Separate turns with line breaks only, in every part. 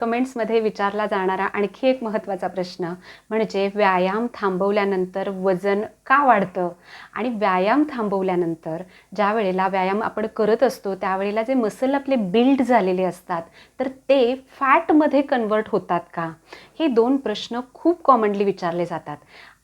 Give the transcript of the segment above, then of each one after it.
कमेंट्समध्ये विचारला जाणारा आणखी एक महत्त्वाचा प्रश्न म्हणजे व्यायाम थांबवल्यानंतर वजन का वाढतं? आणि व्यायाम थांबवल्यानंतर ज्या वेळेला व्यायाम आपण करत असतो त्यावेळेला जे मसल आपले बिल्ड झालेले असतात तर ते फॅटमध्ये कन्वर्ट होतात का? हे 2 प्रश्न खूप कॉमनली विचारले जातात.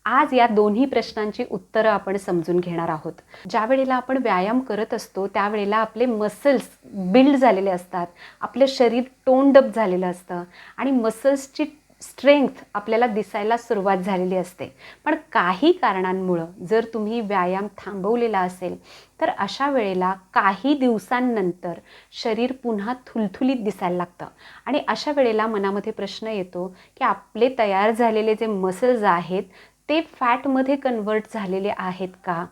आज या दोन्ही प्रश्नांची उत्तरं आपण समजून घेणार आहोत. ज्या वेळेला आपण व्यायाम करत असतो त्यावेळेला आपले मसल्स बिल्ड झालेले असतात, आपलं शरीर टोन्ड अप झालेलं असतं आणि मसल्सची स्ट्रेंथ आपल्याला दिसायला सुरुवात झालेली असते. पण काही कारणांमुळं जर तुम्ही व्यायाम थांबवलेला असेल तर अशा वेळेला काही दिवसांनंतर शरीर पुन्हा थुलथुलीत दिसायला लागतं आणि अशा वेळेला मनामध्ये प्रश्न येतो की आपले तयार झालेले जे मसल्स आहेत ते फॅटमध्ये कन्वर्ट झालेले आहेत का?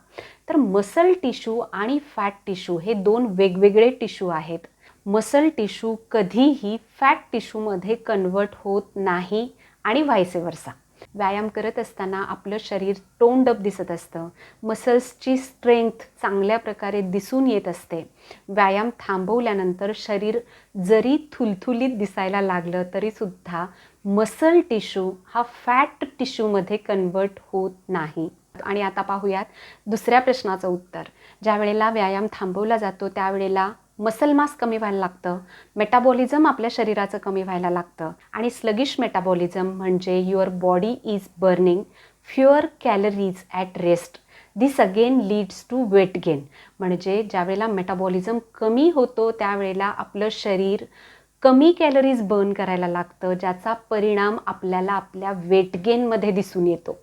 तर मसल टिश्यू आणि फॅट टिश्यू हे 2 वेगवेगळे टिश्यू आहेत. मसल टिश्यू कधीही फॅट टिश्यूमध्ये कन्वर्ट होत नाही आणि व्हाईस वर्सा. व्यायाम करत असताना आपलं शरीर टोन्ड अप दिसत असतं, मसल्सची स्ट्रेंथ चांगल्या प्रकारे दिसून येत असते. व्यायाम थांबवल्यानंतर शरीर जरी थुलथुलीत दिसायला लागलं तरीसुद्धा मसल टिश्यू हा फॅट टिश्यूमध्ये कन्वर्ट होत नाही. आणि आता पाहूयात दुसऱ्या प्रश्नाचं उत्तर. ज्या वेळेला व्यायाम थांबवला जातो त्यावेळेला मसल मास कमी व्हायला लागतं, मेटाबॉलिझम आपल्या शरीराचं कमी व्हायला लागतं आणि स्लगिश मेटाबॉलिझम म्हणजे your body is burning fewer calories at rest. This again leads to weight gain. म्हणजे ज्यावेळेला मेटाबॉलिझम कमी होतो त्यावेळेला आपलं शरीर कमी कॅलरीज बर्न करायला लागतं, ज्याचा परिणाम आपल्याला आपल्या वेट गेनमध्ये दिसून येतो.